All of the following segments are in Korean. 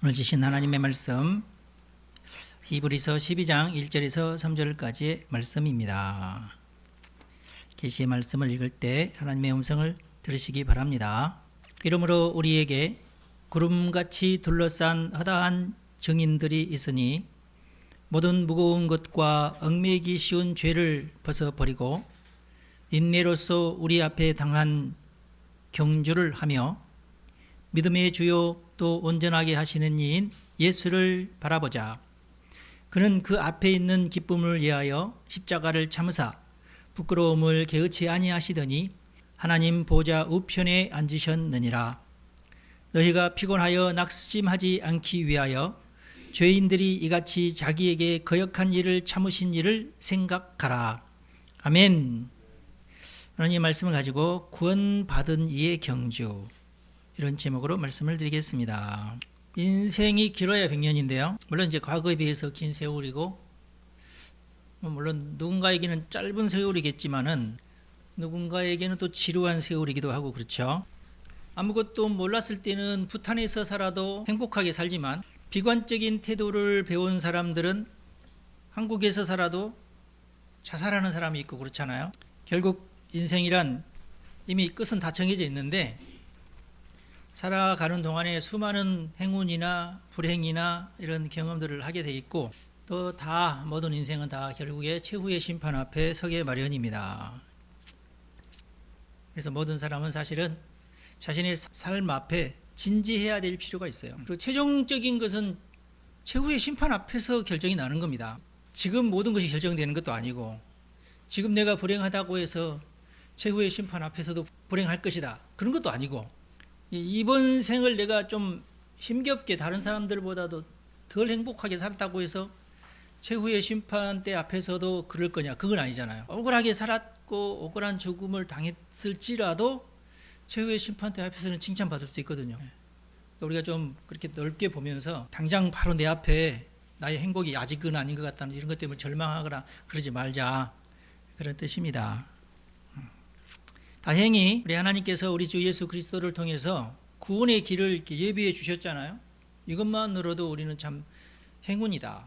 오늘 주신 하나님의 말씀 히브리서 12장 1절에서 3절까지의 말씀입니다. 계시의 말씀을 읽을 때 하나님의 음성을 들으시기 바랍니다. 이러므로 우리에게 구름같이 둘러싼 허다한 증인들이 있으니 모든 무거운 것과 얽매이기 쉬운 죄를 벗어버리고 인내로서 우리 앞에 당한 경주를 하며 믿음의 주요 또 온전하게 하시는 이인 예수를 바라보자. 그는 그 앞에 있는 기쁨을 위하여 십자가를 참으사 부끄러움을 개의치 아니하시더니 하나님 보좌 우편에 앉으셨느니라. 너희가 피곤하여 낙심하지 않기 위하여 죄인들이 이같이 자기에게 거역한 일을 참으신 일을 생각하라. 아멘. 하나님의 말씀을 가지고 구원받은 이의 경주, 이런 제목으로 말씀을 드리겠습니다. 인생이 길어야 100년인데요. 물론 이제 과거에 비해서 긴 세월이고, 물론 누군가에게는 짧은 세월이겠지만은 누군가에게는 또 지루한 세월이기도 하고 그렇죠. 아무것도 몰랐을 때는 부탄에서 살아도 행복하게 살지만 비관적인 태도를 배운 사람들은 한국에서 살아도 자살하는 사람이 있고 그렇잖아요. 결국 인생이란 이미 끝은 다 정해져 있는데 살아가는 동안에 수많은 행운이나 불행이나 이런 경험들을 하게 돼 있고 또 다 모든 인생은 다 결국에 최후의 심판 앞에 서게 마련입니다. 그래서 모든 사람은 사실은 자신의 삶 앞에 진지해야 될 필요가 있어요. 그리고 최종적인 것은 최후의 심판 앞에서 결정이 나는 겁니다. 지금 모든 것이 결정되는 것도 아니고 지금 내가 불행하다고 해서 최후의 심판 앞에서도 불행할 것이다, 그런 것도 아니고 이번 생을 내가 좀 힘겹게 다른 사람들보다도 덜 행복하게 살았다고 해서 최후의 심판 때 앞에서도 그럴 거냐, 그건 아니잖아요. 억울하게 살았고 억울한 죽음을 당했을지라도 최후의 심판 때 앞에서는 칭찬받을 수 있거든요. 우리가 좀 그렇게 넓게 보면서 당장 바로 내 앞에 나의 행복이 아직은 아닌 것 같다는 이런 것 때문에 절망하거나 그러지 말자, 그런 뜻입니다. 다행히 우리 하나님께서 우리 주 예수 그리스도를 통해서 구원의 길을 이렇게 예비해 주셨잖아요. 이것만으로도 우리는 참 행운이다,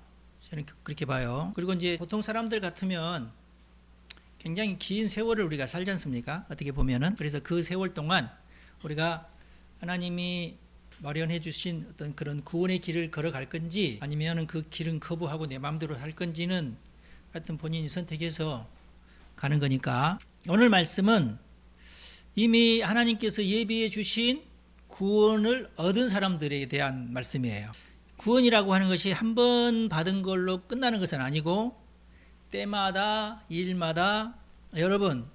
저는 그렇게 봐요. 그리고 이제 보통 사람들 같으면 굉장히 긴 세월을 우리가 살지 않습니까? 어떻게 보면은. 그래서 그 세월 동안 우리가 하나님이 마련해 주신 어떤 그런 구원의 길을 걸어갈 건지 아니면은 그 길은 거부하고 내 마음대로 할 건지는 하여튼 본인이 선택해서 가는 거니까. 오늘 말씀은 이미 하나님께서 예비해 주신 구원을 얻은 사람들에 대한 말씀이에요. 구원이라고 하는 것이 한 번 받은 걸로 끝나는 것은 아니고 때마다 일마다 여러 번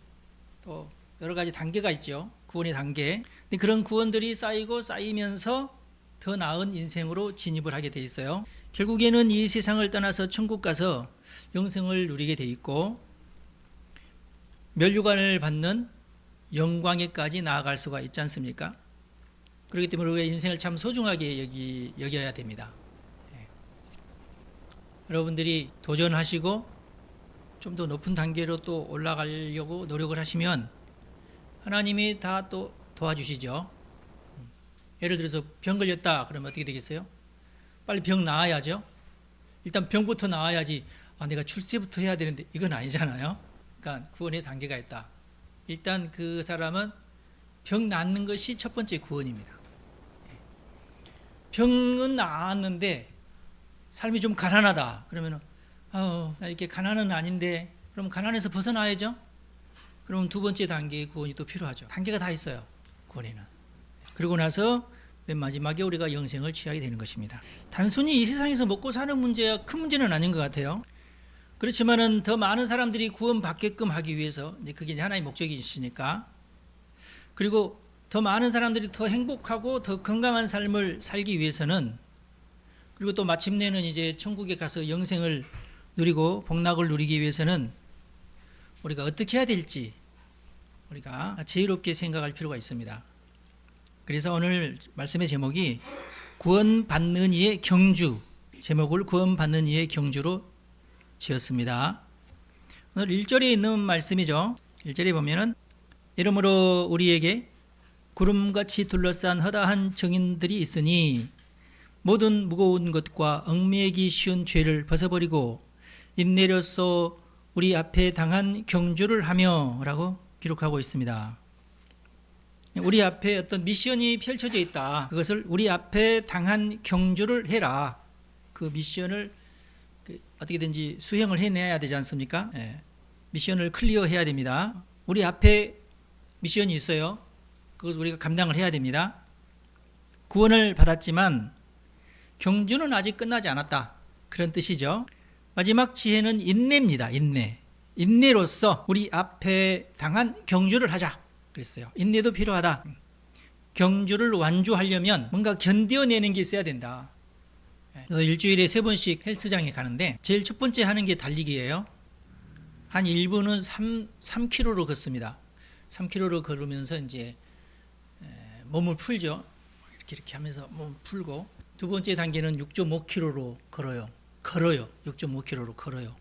또 여러 가지 단계가 있죠. 구원의 단계. 근데 그런 구원들이 쌓이고 쌓이면서 더 나은 인생으로 진입을 하게 돼 있어요. 결국에는 이 세상을 떠나서 천국 가서 영생을 누리게 돼 있고 멸류관을 받는 영광에까지 나아갈 수가 있지 않습니까? 그렇기 때문에 우리가 인생을 참 소중하게 여겨야 됩니다. 여러분들이 도전하시고 좀 더 높은 단계로 또 올라가려고 노력을 하시면 하나님이 다 또 도와주시죠. 예를 들어서 병 걸렸다 그러면 어떻게 되겠어요? 빨리 병 나아야죠. 일단 병부터 나아야지 내가 출세부터 해야 되는데 이건 아니잖아요. 그러니까 구원의 단계가 있다. 일단 그 사람은 병 낫는 것이 첫 번째 구원입니다. 병은 나았는데 삶이 좀 가난하다 그러면 나 이렇게 가난은 아닌데 그럼 가난에서 벗어나야죠. 그럼 두 번째 단계의 구원이 또 필요하죠. 단계가 다 있어요, 구원에는. 그러고 나서 맨 마지막에 우리가 영생을 취하게 되는 것입니다. 단순히 이 세상에서 먹고 사는 문제가 큰 문제는 아닌 것 같아요. 그렇지만은 더 많은 사람들이 구원받게끔 하기 위해서, 이제 그게 하나의 목적이시니까, 그리고 더 많은 사람들이 더 행복하고 더 건강한 삶을 살기 위해서는, 그리고 또 마침내는 이제 천국에 가서 영생을 누리고 복락을 누리기 위해서는 우리가 어떻게 해야 될지 우리가 지혜롭게 생각할 필요가 있습니다. 그래서 오늘 말씀의 제목이 구원받는 이의 경주, 제목을 구원받는 이의 경주로 지었습니다. 오늘 1절에 있는 말씀이죠. 1절에 보면은 이러므로 우리에게 구름같이 둘러싼 허다한 증인들이 있으니 모든 무거운 것과 얽매이기 쉬운 죄를 벗어버리고 인내로써 우리 앞에 당한 경주를 하며 라고 기록하고 있습니다. 우리 앞에 어떤 미션이 펼쳐져 있다. 그것을 우리 앞에 당한 경주를 해라. 그 미션을 어떻게든지 수행을 해내야 되지 않습니까? 예. 미션을 클리어해야 됩니다. 우리 앞에 미션이 있어요. 그것을 우리가 감당을 해야 됩니다. 구원을 받았지만 경주는 아직 끝나지 않았다. 그런 뜻이죠. 마지막 지혜는 인내입니다. 인내로서 우리 앞에 당한 경주를 하자. 그랬어요. 인내도 필요하다. 경주를 완주하려면 뭔가 견뎌내는 게 있어야 된다. 일주일에 3번씩 헬스장에 가는데 제일 첫 번째 하는 게 달리기예요. 한 1분은 3km로 걷습니다. 3km로 걸으면서 이제 몸을 풀죠. 이렇게 하면서 몸을 풀고, 두 번째 단계는 6.5km로 걸어요. 6.5km로 걸어요.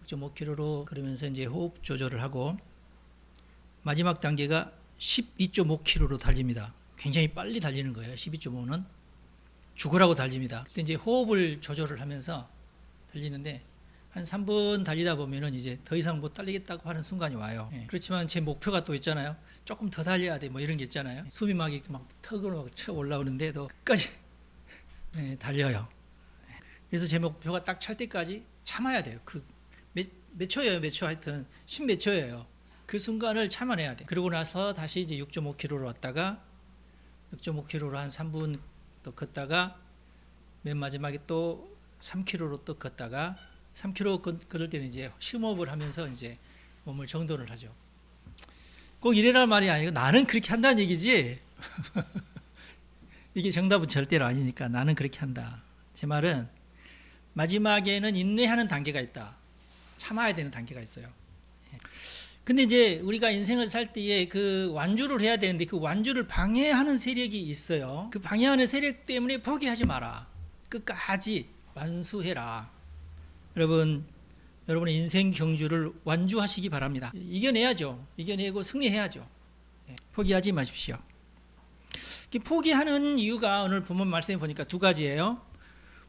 6.5km로 걸으면서 이제 호흡 조절을 하고, 마지막 단계가 12.5km로 달립니다. 굉장히 빨리 달리는 거예요. 12.5는 죽으라고 달립니다. 그때 이제 호흡을 조절을 하면서 달리는데, 한 3분 달리다 보면은 이제 더 이상 못 달리겠다고 하는 순간이 와요. 그렇지만 제 목표가 또 있잖아요. 조금 더 달려야 돼, 뭐 이런 게 있잖아요. 숨이 막 이렇게 막 턱으로 막 쳐 올라오는데도 끝까지 달려요. 그래서 제 목표가 딱 찰 때까지 참아야 돼요. 그 몇 초예요, 몇 초, 하여튼 10몇 초예요. 그 순간을 참아내야 돼. 그러고 나서 다시 이제 6.5km로 왔다가 6.5km로 한 3분 또 걷다가 맨 마지막에 또 3km로 또 걷다가 3km 걸을 때는 이제 심호흡을 하면서 이제 몸을 정돈을 하죠. 꼭 이래란 말이 아니고 나는 그렇게 한다는 얘기지. 이게 정답은 절대로 아니니까 나는 그렇게 한다. 제 말은 마지막에는 인내하는 단계가 있다. 참아야 되는 단계가 있어요. 근데 이제 우리가 인생을 살 때에 그 완주를 해야 되는데 그 완주를 방해하는 세력이 있어요. 그 방해하는 세력 때문에 포기하지 마라. 끝까지 완수해라. 여러분의 인생 경주를 완주하시기 바랍니다. 이겨내야죠. 이겨내고 승리해야죠. 포기하지 마십시오. 포기하는 이유가 오늘 본문 말씀에 보니까 두 가지예요.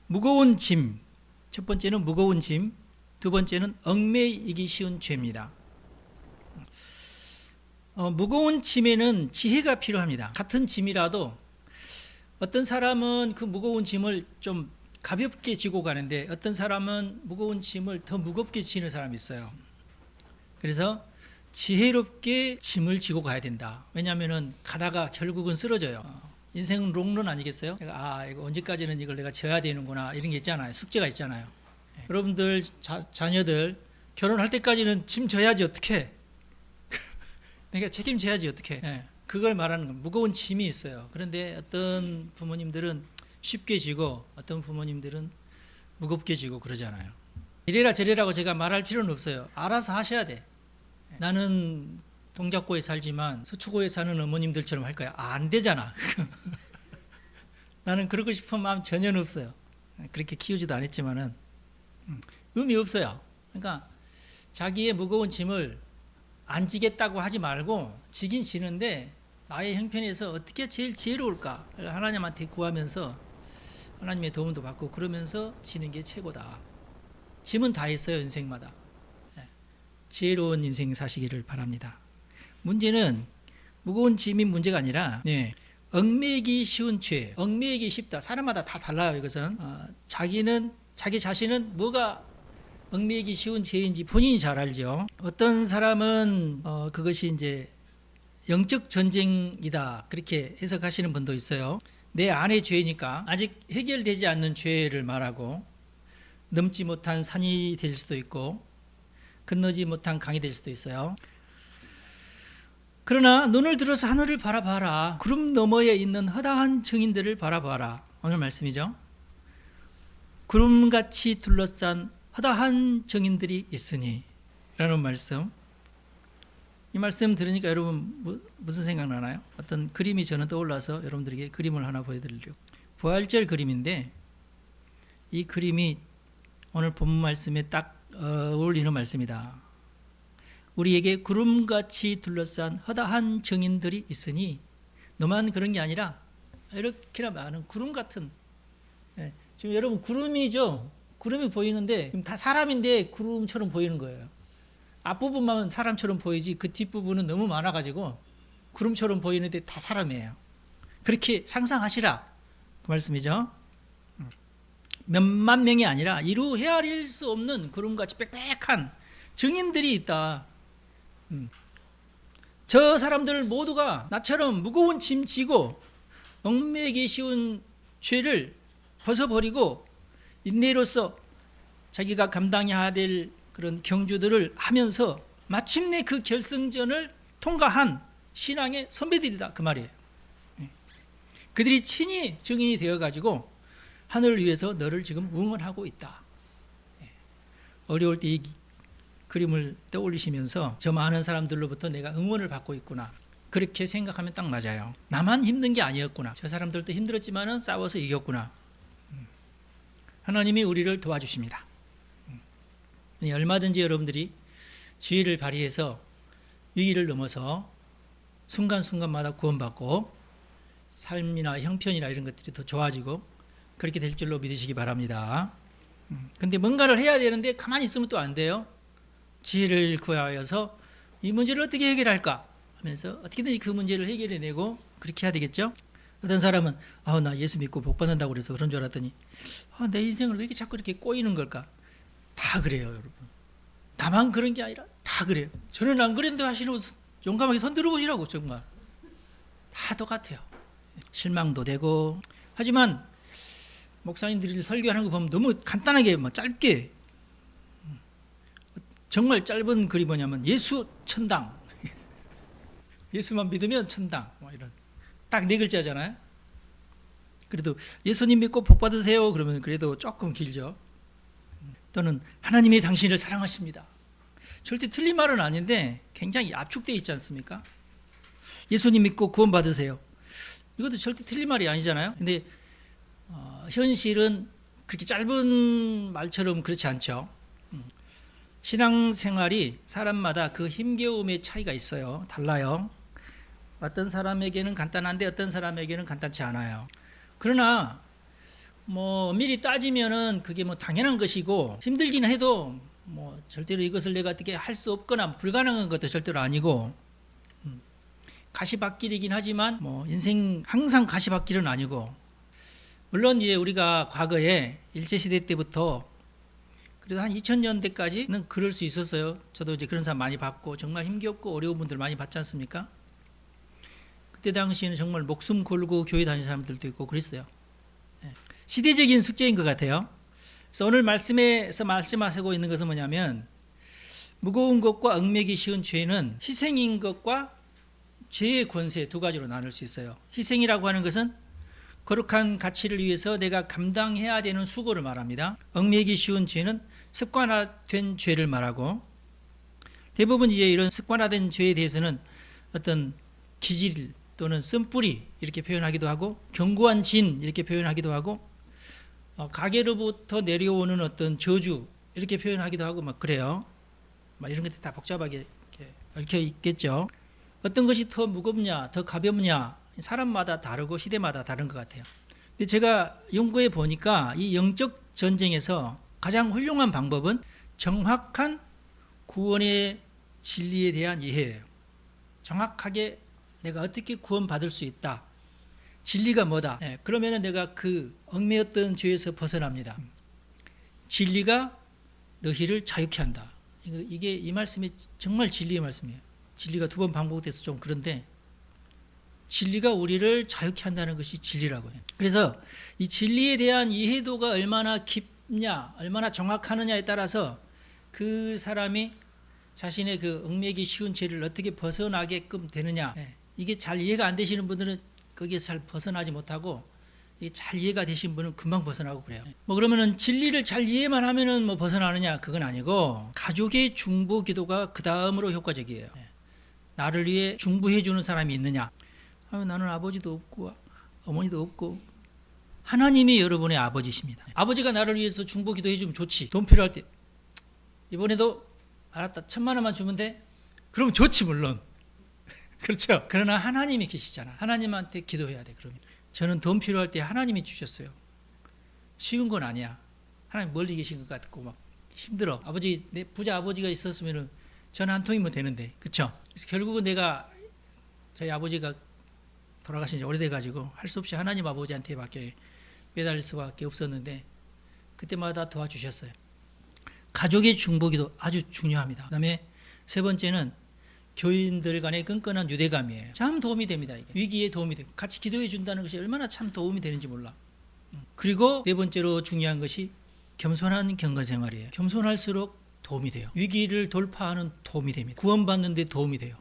무거운 짐. 첫 번째는 무거운 짐. 두 번째는 얽매이기 쉬운 죄입니다. 무거운 짐에는 지혜가 필요합니다. 같은 짐이라도 어떤 사람은 그 무거운 짐을 좀 가볍게 지고 가는데 어떤 사람은 무거운 짐을 더 무겁게 지는 사람이 있어요. 그래서 지혜롭게 짐을 지고 가야 된다. 왜냐하면 가다가 결국은 쓰러져요. 인생은 롱런 아니겠어요? 이거 언제까지는 이걸 내가 져야 되는구나, 이런 게 있잖아요. 숙제가 있잖아요. 여러분들 자녀들 결혼할 때까지는 짐 져야지 어떻게? 내가 책임져야지 어떻게? 그걸 말하는 건 무거운 짐이 있어요. 그런데 어떤 부모님들은 쉽게 지고 어떤 부모님들은 무겁게 지고 그러잖아요. 이래라 저래라고 제가 말할 필요는 없어요. 알아서 하셔야 돼. 나는 동작구에 살지만 서초구에 사는 어머님들처럼 할 거야. 안 되잖아. 나는 그러고 싶은 마음 전혀 없어요. 그렇게 키우지도 않았지만은 의미 없어요. 그러니까 자기의 무거운 짐을 안 지겠다고 하지 말고 지긴 지는데 나의 형편에서 어떻게 제일 지혜로울까 하나님한테 구하면서 하나님의 도움도 받고 그러면서 지는 게 최고다. 짐은 다 있어요, 인생마다. 지혜로운 인생 사시기를 바랍니다. 문제는 무거운 짐이 문제가 아니라 얽매이기 쉬운 죄, 얽매이기 쉽다. 사람마다 다 달라요. 이것은 자기 자신은 뭐가 얽매이기 쉬운 죄인지 본인이 잘 알죠. 어떤 사람은 그것이 이제 영적 전쟁이다, 그렇게 해석하시는 분도 있어요. 내 안의 죄니까 아직 해결되지 않는 죄를 말하고 넘지 못한 산이 될 수도 있고 건너지 못한 강이 될 수도 있어요. 그러나 눈을 들어서 하늘을 바라봐라. 구름 너머에 있는 허다한 증인들을 바라봐라. 오늘 말씀이죠. 구름같이 둘러싼 허다한 증인들이 있으니 라는 말씀. 이 말씀 들으니까 여러분 무슨 생각 나나요? 어떤 그림이 저는 떠올라서 여러분들에게 그림을 하나 보여드리려고. 부활절 그림인데 이 그림이 오늘 본문 말씀에 딱 어울리는 말씀이다. 우리에게 구름같이 둘러싼 허다한 증인들이 있으니 너만 그런 게 아니라 이렇게나 많은 구름 같은 예, 지금 여러분 구름이죠? 구름이 보이는데 지금 다 사람인데 구름처럼 보이는 거예요. 앞부분만 사람처럼 보이지 그 뒷부분은 너무 많아가지고 구름처럼 보이는데 다 사람이에요. 그렇게 상상하시라 그 말씀이죠. 몇만 명이 아니라 이루 헤아릴 수 없는 구름같이 빽빽한 증인들이 있다. 저 사람들 모두가 나처럼 무거운 짐 지고 얽매기 쉬운 죄를 벗어버리고 인내로서 자기가 감당해야 될 그런 경주들을 하면서 마침내 그 결승전을 통과한 신앙의 선배들이다 그 말이에요. 그들이 친히 증인이 되어가지고 하늘을 위해서 너를 지금 응원하고 있다. 어려울 때 이 그림을 떠올리시면서 저 많은 사람들로부터 내가 응원을 받고 있구나. 그렇게 생각하면 딱 맞아요. 나만 힘든 게 아니었구나. 저 사람들도 힘들었지만은 싸워서 이겼구나. 하나님이 우리를 도와주십니다. 얼마든지 여러분들이 지혜를 발휘해서 위기를 넘어서 순간순간마다 구원받고 삶이나 형편이나 이런 것들이 더 좋아지고 그렇게 될 줄로 믿으시기 바랍니다. 근데 뭔가를 해야 되는데 가만히 있으면 또 안 돼요. 지혜를 구하여서 이 문제를 어떻게 해결할까 하면서 어떻게든 그 문제를 해결해내고 그렇게 해야 되겠죠. 어떤 사람은 나 예수 믿고 복 받는다고 그래서 그런 줄 알았더니 내 인생을 왜 이렇게 자꾸 이렇게 꼬이는 걸까. 다 그래요 여러분. 나만 그런 게 아니라 다 그래요. 저는 안 그랬는데 하시는 용감하게 손 들어보시라고. 정말 다 똑같아요. 실망도 되고. 하지만 목사님들이 설교하는 거 보면 너무 간단하게 짧게 정말 짧은 글이 뭐냐면 예수 천당 예수만 믿으면 천당 이런 딱 4글자잖아요. 그래도 예수님 믿고 복 받으세요 그러면 그래도 조금 길죠. 또는 하나님이 당신을 사랑하십니다. 절대 틀린 말은 아닌데 굉장히 압축되어 있지 않습니까? 예수님 믿고 구원 받으세요. 이것도 절대 틀린 말이 아니잖아요. 근데 현실은 그렇게 짧은 말처럼 그렇지 않죠. 신앙생활이 사람마다 그 힘겨움의 차이가 있어요. 달라요. 어떤 사람에게는 간단한데 어떤 사람에게는 간단치 않아요. 그러나 미리 따지면은 그게 당연한 것이고 힘들긴 해도 절대로 이것을 내가 어떻게 할 수 없거나 불가능한 것도 절대로 아니고 가시밭길이긴 하지만 인생 항상 가시밭길은 아니고 물론 이제 우리가 과거에 일제시대 때부터 그래도 한 2000년대까지는 그럴 수 있었어요. 저도 이제 그런 사람 많이 봤고 정말 힘겹고 어려운 분들 많이 봤지 않습니까? 그때 당시에는 정말 목숨 걸고 교회 다니는 사람들도 있고 그랬어요. 시대적인 숙제인 것 같아요. 그래서 오늘 말씀에서 말씀하시고 있는 것은 뭐냐면 무거운 것과 얽매기 쉬운 죄는 희생인 것과 죄의 권세 두 가지로 나눌 수 있어요. 희생이라고 하는 것은 거룩한 가치를 위해서 내가 감당해야 되는 수고를 말합니다. 얽매기 쉬운 죄는 습관화된 죄를 말하고 대부분 이제 이런 습관화된 죄에 대해서는 어떤 기질 또는 쓴뿌리 이렇게 표현하기도 하고 견고한 진 이렇게 표현하기도 하고 가게로부터 내려오는 어떤 저주 이렇게 표현하기도 하고 막 그래요. 이런 것들이 다 복잡하게 이렇게 얽혀 있겠죠. 어떤 것이 더 무겁냐 더 가볍냐 사람마다 다르고 시대마다 다른 것 같아요. 근데 제가 연구해 보니까 이 영적 전쟁에서 가장 훌륭한 방법은 정확한 구원의 진리에 대한 이해예요. 정확하게 내가 어떻게 구원받을 수 있다. 진리가 뭐다. 그러면 내가 그 얽매였던 죄에서 벗어납니다. 진리가 너희를 자유케 한다. 이게 이 말씀이 정말 진리의 말씀이에요. 진리가 2번 반복돼서 좀 그런데 진리가 우리를 자유케 한다는 것이 진리라고 해요. 그래서 이 진리에 대한 이해도가 얼마나 깊냐, 얼마나 정확하느냐에 따라서 그 사람이 자신의 그 얽매기 쉬운 죄를 어떻게 벗어나게끔 되느냐. 이게 잘 이해가 안 되시는 분들은 거기에서 잘 벗어나지 못하고 잘 이해가 되신 분은 금방 벗어나고 그래요. 그러면은 진리를 잘 이해만 하면은 벗어나느냐? 그건 아니고 가족의 중보 기도가 그 다음으로 효과적이에요. 나를 위해 중보해 주는 사람이 있느냐? 나는 아버지도 없고 어머니도 없고 하나님이 여러분의 아버지십니다. 아버지가 나를 위해서 중보 기도해 주면 좋지. 돈 필요할 때 이번에도 알았다 1000만 원만 주면 돼? 그럼 좋지 물론. 그렇죠. 그러나 하나님이 계시잖아. 하나님한테 기도해야 돼. 그러면 저는 돈 필요할 때 하나님이 주셨어요. 쉬운 건 아니야. 하나님 멀리 계신 것 같고 막 힘들어. 아버지, 내 부자 아버지가 있었으면 전화 한 통이면 되는데, 그쵸? 그래서 결국은 내가 저희 아버지가 돌아가신 지 오래돼가지고 할 수 없이 하나님 아버지한테 밖에 매달릴 수밖에 없었는데 그때마다 도와주셨어요. 가족의 중보기도 아주 중요합니다. 그 다음에 세 번째는 교인들 간의 끈끈한 유대감이에요. 참 도움이 됩니다. 이게 위기에 도움이 되고 같이 기도해 준다는 것이 얼마나 참 도움이 되는지 몰라. 그리고 네 번째로 중요한 것이 겸손한 경건생활이에요. 겸손할수록 도움이 돼요. 위기를 돌파하는 도움이 됩니다. 구원받는 데 도움이 돼요.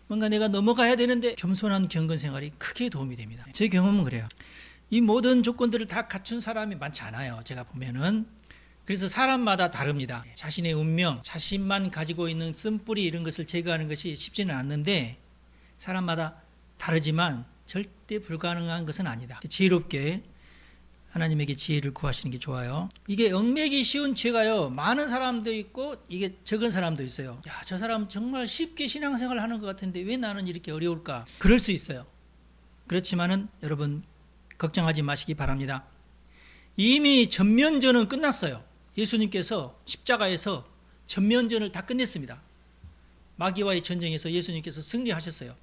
뭔가 내가 넘어가야 되는데 겸손한 경건생활이 크게 도움이 됩니다. 제 경험은 그래요. 이 모든 조건들을 다 갖춘 사람이 많지 않아요. 제가 보면은. 그래서 사람마다 다릅니다. 자신의 운명, 자신만 가지고 있는 쓴뿌리 이런 것을 제거하는 것이 쉽지는 않는데 사람마다 다르지만 절대 불가능한 것은 아니다. 지혜롭게 하나님에게 지혜를 구하시는 게 좋아요. 이게 얽매기 쉬운 죄가요, 많은 사람도 있고 이게 적은 사람도 있어요. 야, 저 사람 정말 쉽게 신앙생활을 하는 것 같은데 왜 나는 이렇게 어려울까? 그럴 수 있어요. 그렇지만은 여러분 걱정하지 마시기 바랍니다. 이미 전면전은 끝났어요. 예수님께서 십자가에서 전면전을 다 끝냈습니다. 마귀와의 전쟁에서 예수님께서 승리하셨어요.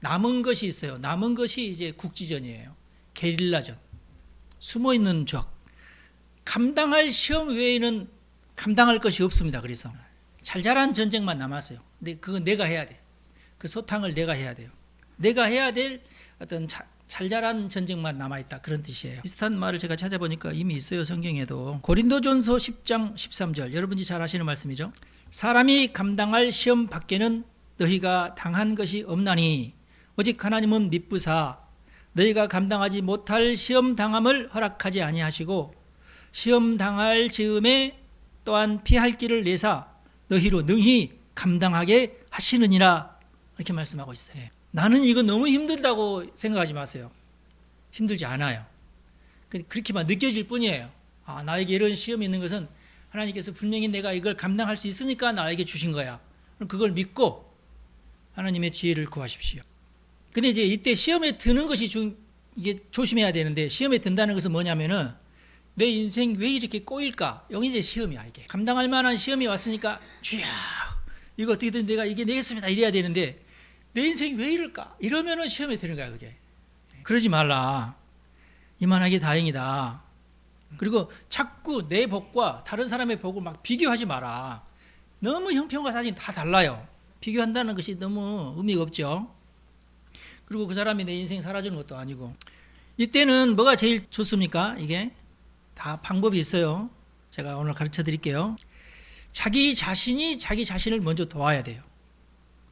남은 것이 있어요. 남은 것이 이제 국지전이에요. 게릴라전. 숨어있는 적. 감당할 시험 외에는 감당할 것이 없습니다. 그래서 잘잘한 전쟁만 남았어요. 근데 그건 내가 해야 돼. 그 소탕을 내가 해야 돼요. 내가 해야 될 어떤 잘잘한 전쟁만 남아있다, 그런 뜻이에요. 비슷한 말을 제가 찾아보니까 이미 있어요. 성경에도. 고린도전서 10장 13절, 여러분이 잘 아시는 말씀이죠. 사람이 감당할 시험 밖에는 너희가 당한 것이 없나니 오직 하나님은 미쁘사 너희가 감당하지 못할 시험 당함을 허락하지 아니하시고 시험 당할 즈음에 또한 피할 길을 내사 너희로 능히 감당하게 하시느니라, 이렇게 말씀하고 있어요. 나는 이거 너무 힘들다고 생각하지 마세요. 힘들지 않아요. 그렇게만 느껴질 뿐이에요. 아, 나에게 이런 시험이 있는 것은 하나님께서 분명히 내가 이걸 감당할 수 있으니까 나에게 주신 거야. 그걸 믿고 하나님의 지혜를 구하십시오. 근데 이제 이때 시험에 드는 것이 이게 조심해야 되는데, 시험에 든다는 것은 뭐냐면은 내 인생 왜 이렇게 꼬일까? 여기 이제 시험이야. 이게 감당할 만한 시험이 왔으니까 주야 이거 어떻게든 내가 이겨내겠습니다 이래야 되는데 내 인생이 왜 이럴까? 이러면은 시험에 드는 거야. 그게. 그러지 말라. 이만하게 다행이다. 그리고 자꾸 내 복과 다른 사람의 복을 막 비교하지 마라. 너무 형편과 사정이 다 달라요. 비교한다는 것이 너무 의미가 없죠. 그리고 그 사람이 내 인생 살아주는 것도 아니고. 이때는 뭐가 제일 좋습니까? 이게 다 방법이 있어요. 제가 오늘 가르쳐 드릴게요. 자기 자신이 자기 자신을 먼저 도와야 돼요.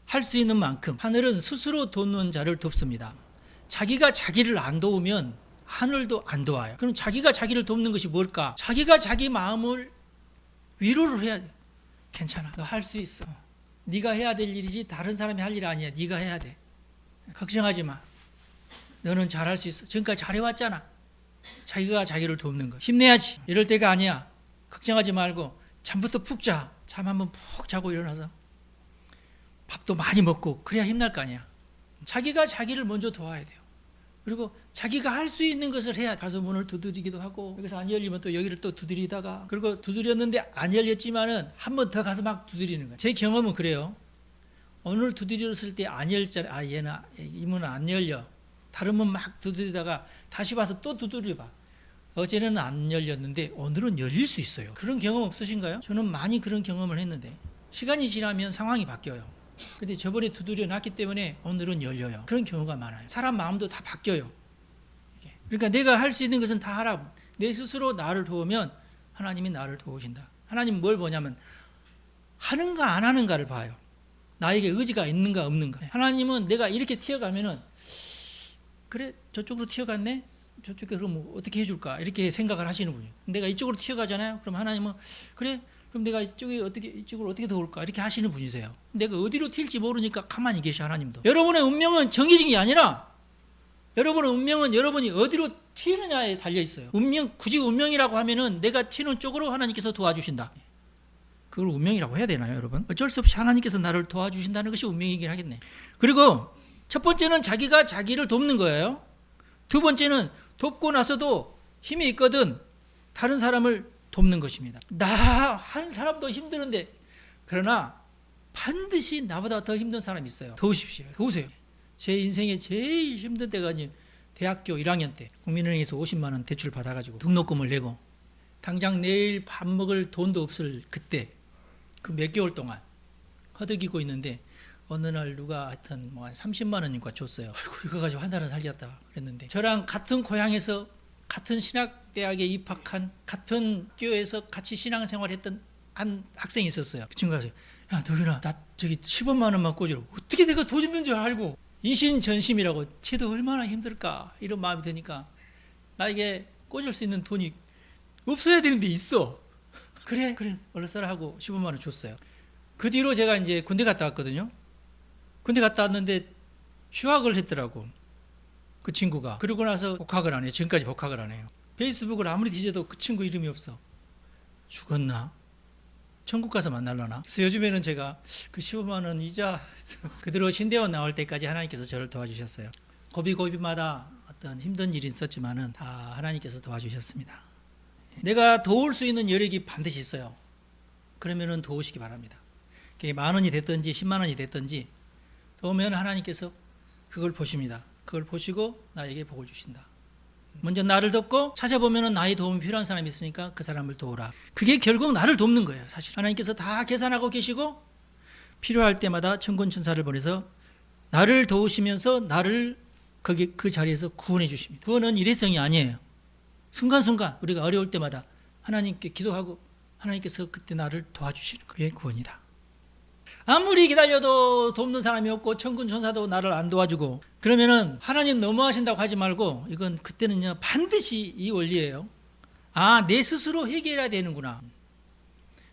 할 수 있는 만큼. 하늘은 스스로 돕는 자를 돕습니다. 자기가 자기를 안 도우면 하늘도 안 도와요. 그럼 자기가 자기를 돕는 것이 뭘까? 자기가 자기 마음을 위로를 해야 돼. 괜찮아, 너 할 수 있어. 네가 해야 될 일이지 다른 사람이 할 일 아니야. 네가 해야 돼. 걱정하지 마. 너는 잘할 수 있어. 지금까지 잘해왔잖아. 자기가 자기를 돕는 거. 힘내야지. 이럴 때가 아니야. 걱정하지 말고 잠부터 푹 자. 잠 한번 푹 자고 일어나서 밥도 많이 먹고 그래야 힘날 거 아니야. 자기가 자기를 먼저 도와야 돼요. 그리고 자기가 할 수 있는 것을 해야. 가서 문을 두드리기도 하고, 여기서 안 열리면 또 여기를 또 두드리다가, 그리고 두드렸는데 안 열렸지만은 한 번 더 가서 막 두드리는 거예요. 제 경험은 그래요. 오늘 두드렸을 때 안 열잖아. 아, 이 문은 안 열려. 다른 문 막 두드리다가 다시 와서 또 두드려봐. 어제는 안 열렸는데 오늘은 열릴 수 있어요. 그런 경험 없으신가요? 저는 많이 그런 경험을 했는데 시간이 지나면 상황이 바뀌어요. 근데 저번에 두드려 놨기 때문에 오늘은 열려요. 그런 경우가 많아요. 사람 마음도 다 바뀌어요. 그러니까 내가 할 수 있는 것은 다 하라고. 내 스스로 나를 도우면 하나님이 나를 도우신다. 하나님은 뭘 보냐면 하는가 안 하는가를 봐요. 나에게 의지가 있는가 없는가. 하나님은 내가 이렇게 튀어가면은 그래 저쪽으로 튀어갔네? 저쪽에 그럼 뭐 어떻게 해줄까? 이렇게 생각을 하시는 분이에요. 내가 이쪽으로 튀어가잖아요. 그럼 하나님은 그래 그럼 내가 이쪽으로 어떻게 도울까? 이렇게 하시는 분이세요. 내가 어디로 튈지 모르니까 가만히 계셔. 하나님도. 여러분의 운명은 정해진 게 아니라 여러분의 운명은 여러분이 어디로 튀느냐에 달려 있어요. 굳이 운명이라고 하면은 내가 튀는 쪽으로 하나님께서 도와주신다. 그걸 운명이라고 해야 되나요, 여러분? 어쩔 수 없이 하나님께서 나를 도와주신다는 것이 운명이긴 하겠네. 그리고 첫 번째는 자기가 자기를 돕는 거예요. 두 번째는 돕고 나서도 힘이 있거든 다른 사람을 돕는 것입니다. 나 한 사람도 힘드는데, 그러나 반드시 나보다 더 힘든 사람이 있어요. 도우십시오. 도우세요. 제 인생에 제일 힘든 때가 대학교 1학년 때 국민은행에서 50만 원 대출 받아가지고 등록금을 내고 당장 내일 밥 먹을 돈도 없을 그때, 그 몇 개월 동안 허덕이고 있는데 어느 날 누가 하여튼 뭐 한 30만 원인가 줬어요. 아이고, 이거 가지고 한 달은 살겠다 그랬는데, 저랑 같은 고향에서 같은 신학대학에 입학한, 같은 교회에서 같이 신앙생활했던 한 학생이 있었어요. 그 친구가 야, 너희나 나 저기 10원만 원만 꽂으라. 어떻게 내가 돈 있는 줄 알고. 이신전심이라고. 쟤도 얼마나 힘들까 이런 마음이 드니까 나에게 꽂을 수 있는 돈이 없어야 되는데 있어. 그래 얼른 써라 하고 15만 원 줬어요. 그 뒤로 제가 이제 군대 갔다 왔거든요. 군대 갔다 왔는데 휴학을 했더라고, 그 친구가. 그러고 나서 복학을 안 해요. 지금까지 복학을 안 해요. 페이스북을 아무리 뒤져도 그 친구 이름이 없어. 죽었나? 천국 가서 만날라나? 그래서 요즘에는 제가 그 15만 원 이자 그대로 신대원 나올 때까지 하나님께서 저를 도와주셨어요. 고비고비마다 어떤 힘든 일이 있었지만은 다 하나님께서 도와주셨습니다. 내가 도울 수 있는 여력이 반드시 있어요. 그러면은 도우시기 바랍니다. 그게 10,000원이 됐든지 10만 원이 됐든지 도우면 하나님께서 그걸 보십니다. 그걸 보시고 나에게 복을 주신다. 먼저 나를 돕고 찾아보면 나의 도움이 필요한 사람이 있으니까 그 사람을 도우라. 그게 결국 나를 돕는 거예요. 사실 하나님께서 다 계산하고 계시고 필요할 때마다 천군천사를 보내서 나를 도우시면서 나를 그 자리에서 구원해 주십니다. 구원은 일회성이 아니에요. 순간순간 우리가 어려울 때마다 하나님께 기도하고 하나님께서 그때 나를 도와주시는 거예요. 그게 구원이다. 아무리 기다려도 돕는 사람이 없고 천군천사도 나를 안 도와주고 그러면은 하나님 너무하신다고 하지 말고, 이건 그때는요 반드시 이 원리예요. 아, 내 스스로 해결해야 되는구나.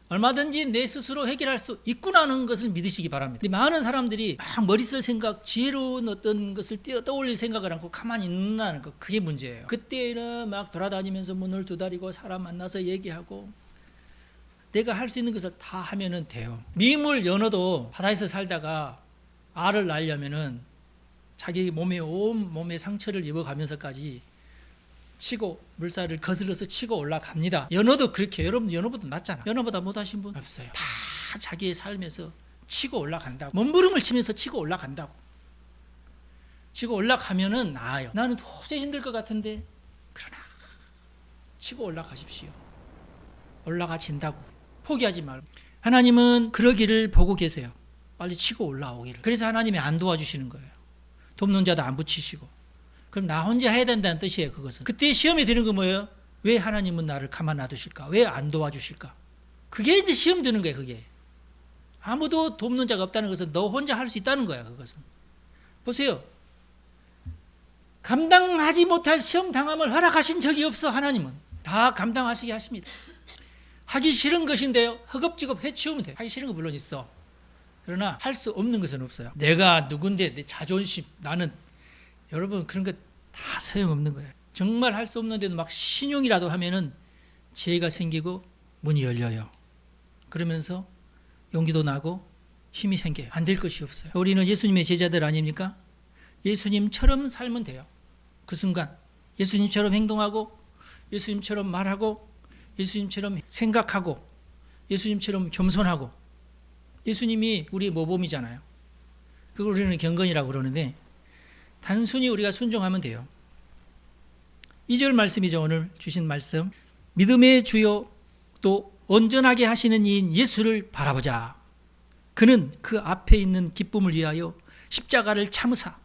얼마든지 내 스스로 해결할 수 있구나 하는 것을 믿으시기 바랍니다. 많은 사람들이 막 머리 쓸 생각, 지혜로운 어떤 것을 떠올릴 생각을 않고 가만히 있는다는 것, 그게 문제예요. 그때는 막 돌아다니면서 문을 두드리고 사람 만나서 얘기하고 내가 할 수 있는 것을 다 하면은 돼요. 미물 연어도 바다에서 살다가 알을 낳으려면은 자기 몸에 온 몸에 상처를 입어가면서까지 치고 물살을 거슬러서 치고 올라갑니다. 연어도 그렇게. 여러분 연어보다 낫잖아. 연어보다 못하신 분 없어요. 다 자기의 삶에서 치고 올라간다고. 몸부림을 치면서 치고 올라간다고. 치고 올라가면은 나아요. 나는 도저히 힘들 것 같은데, 그러나 치고 올라가십시오. 올라가진다고. 포기하지 말고. 하나님은 그러기를 보고 계세요. 빨리 치고 올라오기를. 그래서 하나님이 안 도와주시는 거예요. 돕는 자도 안 붙이시고. 그럼 나 혼자 해야 된다는 뜻이에요. 그것은. 그때 시험이 드는 거 뭐예요? 왜 하나님은 나를 가만 놔두실까? 왜 안 도와주실까? 그게 이제 시험 드는 거예요. 그게. 아무도 돕는 자가 없다는 것은 너 혼자 할 수 있다는 거야. 그것은. 보세요. 감당하지 못할 시험 당함을 허락하신 적이 없어. 하나님은 다 감당하시게 하십니다. 하기 싫은 것인데요, 허겁지겁 해치우면 돼요. 하기 싫은 거 물론 있어. 그러나 할 수 없는 것은 없어요. 내가 누군데, 내 자존심, 나는. 여러분 그런 거 다 소용없는 거예요. 정말 할 수 없는데도 막 신용이라도 하면은 지혜가 생기고 문이 열려요. 그러면서 용기도 나고 힘이 생겨요. 안 될 것이 없어요. 우리는 예수님의 제자들 아닙니까? 예수님처럼 살면 돼요. 그 순간 예수님처럼 행동하고 예수님처럼 말하고 예수님처럼 생각하고 예수님처럼 겸손하고. 예수님이 우리의 모범이잖아요. 그걸 우리는 경건이라고 그러는데 단순히 우리가 순종하면 돼요. 2절 말씀이죠. 오늘 주신 말씀. 믿음의 주요 또 온전하게 하시는 이인 예수를 바라보자. 그는 그 앞에 있는 기쁨을 위하여 십자가를 참으사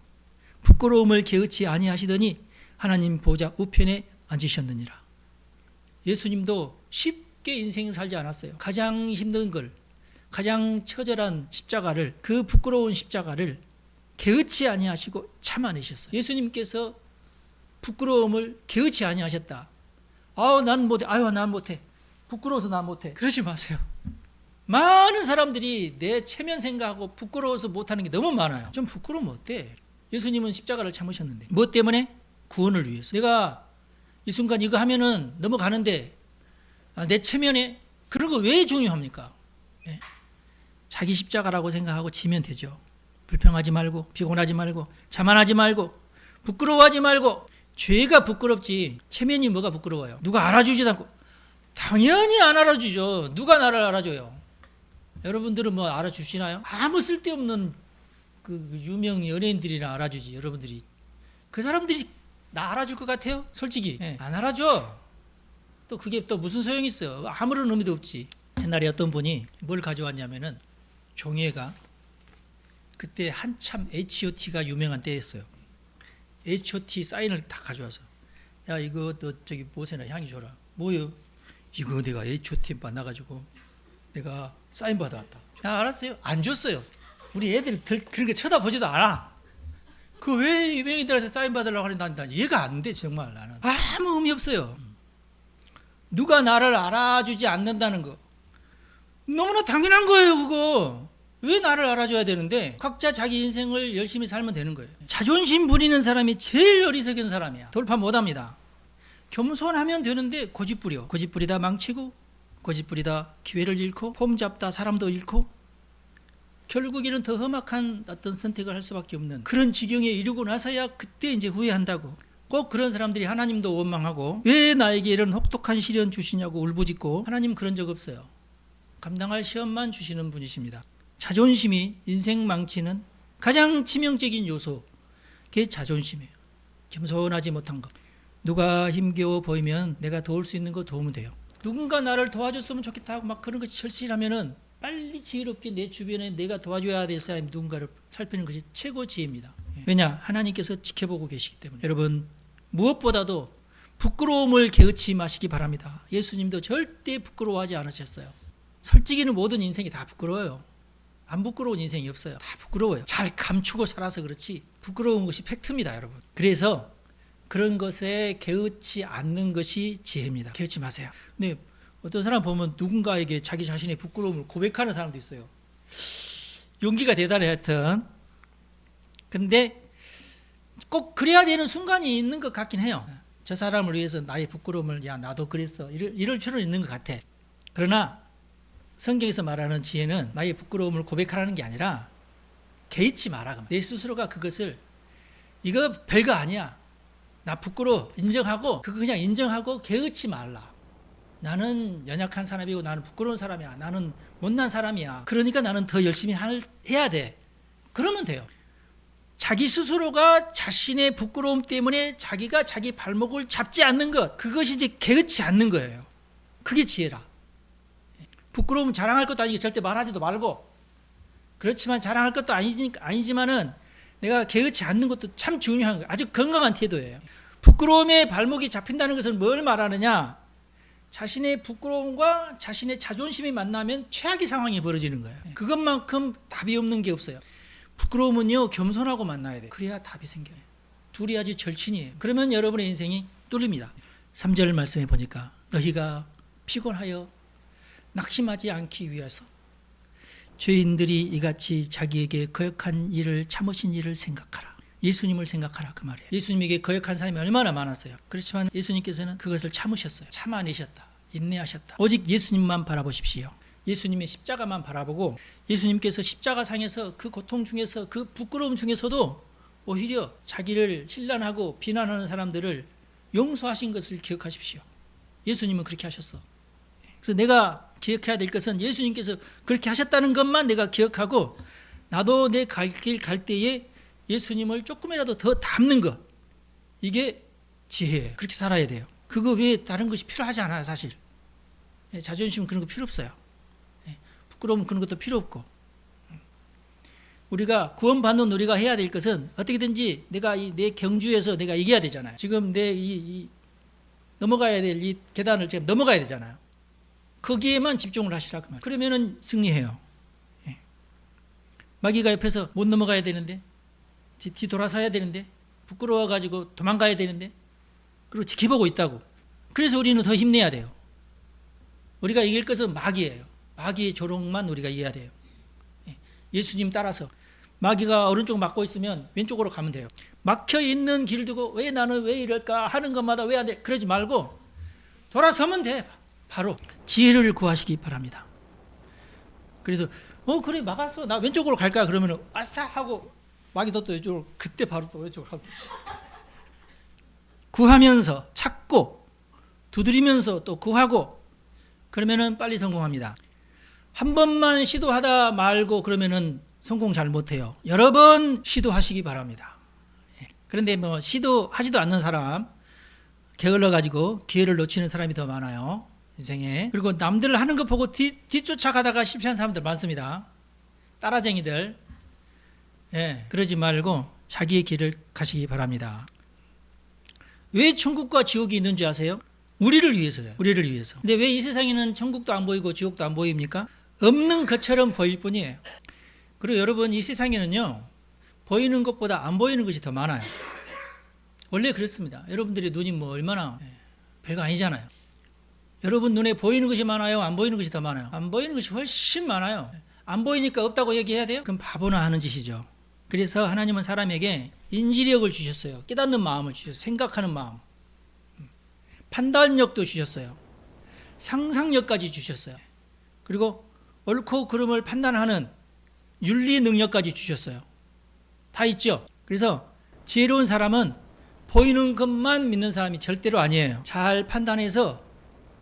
부끄러움을 게으치 아니하시더니 하나님 보좌 우편에 앉으셨느니라. 예수님도 쉽게 인생을 살지 않았어요. 가장 힘든 걸, 가장 처절한 십자가를, 그 부끄러운 십자가를 게으치 아니하시고 참아내셨어요. 예수님께서 부끄러움을 게으치 아니하셨다. 난 못해. 난 못해. 부끄러워서 난 못해. 그러지 마세요. 많은 사람들이 내 체면 생각하고 부끄러워서 못하는 게 너무 많아요. 좀 부끄러우면 어때? 예수님은 십자가를 참으셨는데. 무엇 때문에? 구원을 위해서. 내가 이 순간 이거 하면은 넘어가는데 내 체면에, 그런 거 왜 중요합니까? 네. 자기 십자가라고 생각하고 지면 되죠. 불평하지 말고, 피곤하지 말고, 자만하지 말고, 부끄러워하지 말고. 죄가 부끄럽지 체면이 뭐가 부끄러워요? 누가 알아주지도 않고 당연히 안 알아주죠. 누가 나를 알아줘요? 여러분들은 뭐 알아주시나요? 아무 쓸데없는 그 유명 연예인들이나 알아주지. 여러분들이 그 사람들이 나 알아줄 것 같아요? 솔직히 안 알아줘. 또 그게 또 무슨 소용이 있어? 아무런 의미도 없지. 옛날에 어떤 분이 뭘 가져왔냐면은 종이가 그때 한참 H.O.T가 유명한 때였어요. H.O.T 사인을 다 가져와서 야 이거 너 저기 보세나 향이 줘라. 뭐요? 이거 내가 H.O.T 만나가지고 내가 사인 받아왔다. 야 알았어요. 안 줬어요. 우리 애들이 그런 거 쳐다보지도 않아. 그 왜 유명인들한테 사인 받으려고 하는 난 이해가 안 돼. 정말 나는 아무 의미 없어요. 누가 나를 알아주지 않는다는 거 너무나 당연한 거예요. 그거 왜 나를 알아줘야 되는데 각자 자기 인생을 열심히 살면 되는 거예요. 자존심 부리는 사람이 제일 어리석은 사람이야. 돌파 못합니다. 겸손하면 되는데 고집 부리다 망치고 고집 부리다 기회를 잃고 폼 잡다 사람도 잃고 결국에는 더 험악한 어떤 선택을 할 수밖에 없는 그런 지경에 이르고 나서야 그때 이제 후회한다고. 꼭 그런 사람들이 하나님도 원망하고 왜 나에게 이런 혹독한 시련 주시냐고 울부짖고 하나님 그런 적 없어요. 감당할 시험만 주시는 분이십니다. 자존심이 인생 망치는 가장 치명적인 요소 그게 자존심이에요. 겸손하지 못한 것. 누가 힘겨워 보이면 내가 도울 수 있는 거 도우면 돼요. 누군가 나를 도와줬으면 좋겠다 하고 막 그런 것이 절실하면은 빨리 지혜롭게 내 주변에 내가 도와줘야 될 사람이 누군가를 살피는 것이 최고 지혜입니다. 왜냐? 하나님께서 지켜보고 계시기 때문에. 여러분 무엇보다도 부끄러움을 게으치 마시기 바랍니다. 예수님도 절대 부끄러워하지 않으셨어요. 솔직히는 모든 인생이 다 부끄러워요. 안 부끄러운 인생이 없어요. 다 부끄러워요. 잘 감추고 살아서 그렇지 부끄러운 것이 팩트입니다. 여러분. 그래서 그런 것에 게으치 않는 것이 지혜입니다. 게으치 마세요. 근데 어떤 사람 보면 누군가에게 자기 자신의 부끄러움을 고백하는 사람도 있어요. 용기가 대단해 하여튼. 근데 꼭 그래야 되는 순간이 있는 것 같긴 해요. 저 사람을 위해서 나의 부끄러움을 야 나도 그랬어 이럴 필요는 있는 것 같아. 그러나 성경에서 말하는 지혜는 나의 부끄러움을 고백하라는 게 아니라 개의치 마라. 내 스스로가 그것을 이거 별거 아니야. 나 부끄러워 인정하고 그거 그냥 인정하고 개의치 말라. 나는 연약한 사람이고 나는 부끄러운 사람이야. 나는 못난 사람이야. 그러니까 나는 더 열심히 해야 돼. 그러면 돼요. 자기 스스로가 자신의 부끄러움 때문에 자기가 자기 발목을 잡지 않는 것 그것이 이제 개의치 않는 거예요. 그게 지혜라. 부끄러움 자랑할 것도 아니고 절대 말하지도 말고 그렇지만 자랑할 것도 아니지만은 내가 개의치 않는 것도 참 중요한 거예요. 아주 건강한 태도예요. 부끄러움에 발목이 잡힌다는 것은 뭘 말하느냐? 자신의 부끄러움과 자신의 자존심이 만나면 최악의 상황이 벌어지는 거예요. 그것만큼 답이 없는 게 없어요. 부끄러움은요 겸손하고 만나야 돼요. 그래야 답이 생겨요. 둘이 아주 절친이에요. 그러면 여러분의 인생이 뚫립니다. 3절 말씀해 보니까 너희가 피곤하여 낙심하지 않기 위해서 죄인들이 이같이 자기에게 거역한 일을 참으신 일을 생각하라. 예수님을 생각하라 그 말이에요. 예수님에게 거역한 사람이 얼마나 많았어요. 그렇지만 예수님께서는 그것을 참으셨어요. 참아내셨다. 인내하셨다. 오직 예수님만 바라보십시오. 예수님의 십자가만 바라보고 예수님께서 십자가상에서 그 고통 중에서 그 부끄러움 중에서도 오히려 자기를 신란하고 비난하는 사람들을 용서하신 것을 기억하십시오. 예수님은 그렇게 하셨어. 그래서 내가 기억해야 될 것은 예수님께서 그렇게 하셨다는 것만 내가 기억하고 나도 내 갈 길 갈 때에 예수님을 조금이라도 더 닮는 것 이게 지혜예요. 그렇게 살아야 돼요. 그거 외에 다른 것이 필요하지 않아요. 사실 자존심은 그런 거 필요 없어요. 부끄러움은 그런 것도 필요 없고 우리가 구원받는 우리가 해야 될 것은 어떻게든지 내가 내 경주에서 내가 이겨야 되잖아요. 지금 내 넘어가야 될 이 계단을 지금 넘어가야 되잖아요. 거기에만 집중을 하시라 그 말. 그러면은 승리해요. 마귀가 옆에서 못 넘어가야 되는데 뒤돌아서야 되는데 부끄러워가지고 도망가야 되는데 그리고 지켜보고 있다고. 그래서 우리는 더 힘내야 돼요. 우리가 이길 것은 마귀예요. 마귀의 조롱만 우리가 이해해야 돼요. 예수님 따라서 마귀가 오른쪽 막고 있으면 왼쪽으로 가면 돼요. 막혀있는 길 두고 왜 나는 왜 이럴까 하는 것마다 왜 안 돼? 그러지 말고 돌아서면 돼. 바로 지혜를 구하시기 바랍니다. 그래서 그래 막았어. 나 왼쪽으로 갈까? 그러면 아싸 하고 마귀도 또 이쪽으로 그때 바로 또 왼쪽으로 가면 되지. 구하면서 찾고 두드리면서 또 구하고 그러면은 빨리 성공합니다. 한 번만 시도하다 말고 그러면은 성공 잘 못해요. 여러 번 시도하시기 바랍니다. 그런데 뭐 시도하지도 않는 사람, 게을러 가지고 기회를 놓치는 사람이 더 많아요, 인생에. 그리고 남들 하는 거 보고 뒤쫓아가다가 실패한 사람들 많습니다. 따라쟁이들. 그러지 말고 자기의 길을 가시기 바랍니다. 왜 천국과 지옥이 있는지 아세요? 우리를 위해서요. 우리를 위해서. 근데 왜 이 세상에는 천국도 안 보이고 지옥도 안 보입니까? 없는 것처럼 보일 뿐이에요. 그리고 여러분, 이 세상에는요, 보이는 것보다 안 보이는 것이 더 많아요. 원래 그렇습니다. 여러분들의 눈이 뭐 얼마나 별거 아니잖아요. 여러분 눈에 보이는 것이 많아요? 안 보이는 것이 더 많아요? 안 보이는 것이 훨씬 많아요. 안 보이니까 없다고 얘기해야 돼요? 그럼 바보나 하는 짓이죠. 그래서 하나님은 사람에게 인지력을 주셨어요. 깨닫는 마음을 주셨어요. 생각하는 마음. 판단력도 주셨어요. 상상력까지 주셨어요. 그리고 옳고 그름을 판단하는 윤리 능력까지 주셨어요. 다 있죠. 그래서 지혜로운 사람은 보이는 것만 믿는 사람이 절대로 아니에요. 잘 판단해서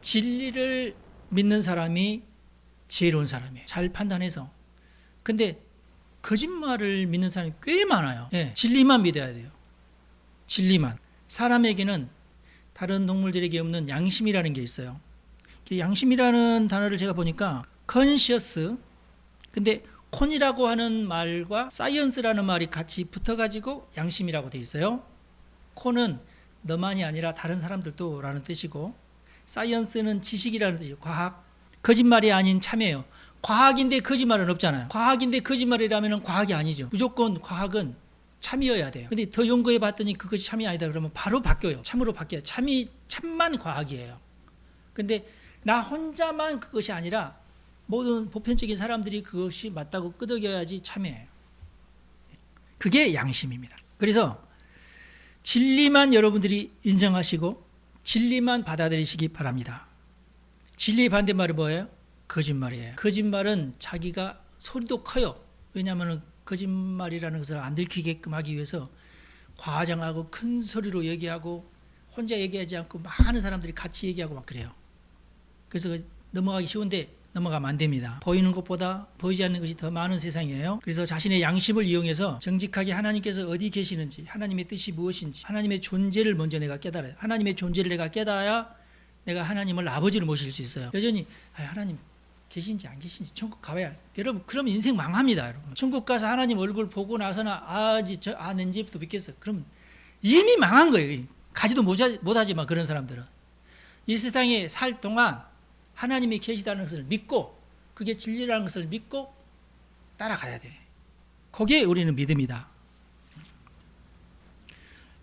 진리를 믿는 사람이 지혜로운 사람이에요. 잘 판단해서. 근데 거짓말을 믿는 사람이 꽤 많아요. 진리만 믿어야 돼요. 진리만. 사람에게는 다른 동물들에게 없는 양심이라는 게 있어요. 양심이라는 단어를 제가 보니까 conscious, 근데 콘이라고 하는 말과 사이언스라는 말이 같이 붙어가지고 양심이라고 돼 있어요. 콘은 너만이 아니라 다른 사람들도 라는 뜻이고, 사이언스는 지식이라는 뜻이에요. 과학. 거짓말이 아닌 참여예요. 과학인데 거짓말은 없잖아요. 과학인데 거짓말이라면 과학이 아니죠. 무조건 과학은 참이어야 돼요. 근데 더 연구해 봤더니 그것이 참이 아니다 그러면 바로 바뀌어요. 참으로 바뀌어요. 참만 과학이에요. 근데 나 혼자만 그것이 아니라 모든 보편적인 사람들이 그것이 맞다고 끄덕여야지 참이에요. 그게 양심입니다. 그래서 진리만 여러분들이 인정하시고 진리만 받아들이시기 바랍니다. 진리의 반대말은 뭐예요? 거짓말이에요. 거짓말은 자기가 소리도 커요. 왜냐하면 거짓말이라는 것을 안 들키게끔 하기 위해서 과장하고 큰 소리로 얘기하고 혼자 얘기하지 않고 많은 사람들이 같이 얘기하고 막 그래요. 그래서 넘어가기 쉬운데 넘어가면 안 됩니다. 보이는 것보다 보이지 않는 것이 더 많은 세상이에요. 그래서 자신의 양심을 이용해서 정직하게 하나님께서 어디 계시는지, 하나님의 뜻이 무엇인지, 하나님의 존재를 먼저 내가 깨달아요. 하나님의 존재를 내가 깨달아야 내가 하나님을 아버지로 모실 수 있어요. 여전히 하나님 계신지 안 계신지 천국 가봐야. 여러분, 그러면 인생 망합니다. 여러분. 천국 가서 하나님 얼굴 보고 나서나 낸지부터 믿겠어요. 그럼 이미 망한 거예요. 가지도 못하지만 그런 사람들은. 이 세상에 살 동안 하나님이 계시다는 것을 믿고, 그게 진리라는 것을 믿고 따라가야 돼. 그게 우리는 믿음이다.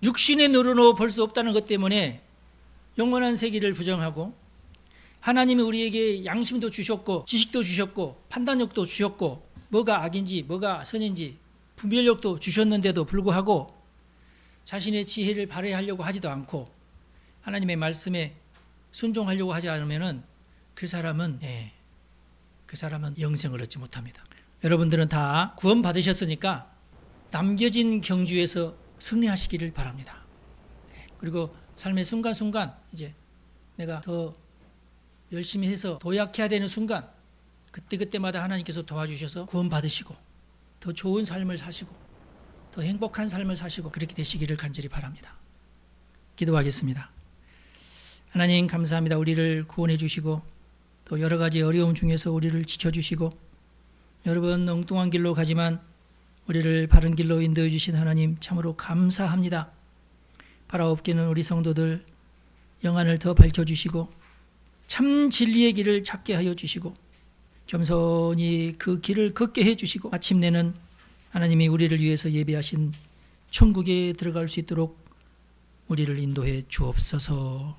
육신의 눈으로 볼 수 없다는 것 때문에 영원한 세계를 부정하고, 하나님이 우리에게 양심도 주셨고 지식도 주셨고 판단력도 주셨고 뭐가 악인지 뭐가 선인지 분별력도 주셨는데도 불구하고 자신의 지혜를 발휘하려고 하지도 않고 하나님의 말씀에 순종하려고 하지 않으면은 그 사람은 영생을 얻지 못합니다. 여러분들은 다 구원 받으셨으니까 남겨진 경주에서 승리하시기를 바랍니다. 그리고 삶의 순간순간 이제 내가 더 열심히 해서 도약해야 되는 순간 그때마다 하나님께서 도와주셔서 구원 받으시고 더 좋은 삶을 사시고 더 행복한 삶을 사시고 그렇게 되시기를 간절히 바랍니다. 기도하겠습니다. 하나님 감사합니다. 우리를 구원해 주시고 또 여러 가지 어려움 중에서 우리를 지켜주시고 여러 번 엉뚱한 길로 가지만 우리를 바른 길로 인도해 주신 하나님 참으로 감사합니다. 바라옵기는 우리 성도들 영안을 더 밝혀주시고 참 진리의 길을 찾게 하여 주시고 겸손히 그 길을 걷게 해 주시고 마침내는 하나님이 우리를 위해서 예비하신 천국에 들어갈 수 있도록 우리를 인도해 주옵소서.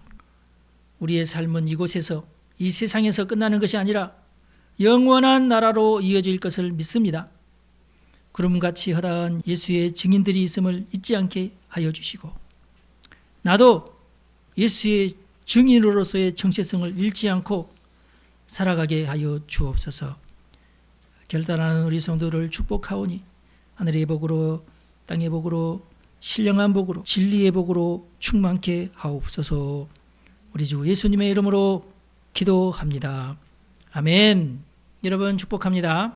우리의 삶은 이곳에서 이 세상에서 끝나는 것이 아니라 영원한 나라로 이어질 것을 믿습니다. 구름같이 허다한 예수의 증인들이 있음을 잊지 않게 하여 주시고 나도 예수의 증인으로서의 정체성을 잃지 않고 살아가게 하여 주옵소서. 결단하는 우리 성도를 축복하오니 하늘의 복으로 땅의 복으로 신령한 복으로 진리의 복으로 충만케 하옵소서. 우리 주 예수님의 이름으로 기도합니다. 아멘. 여러분 축복합니다.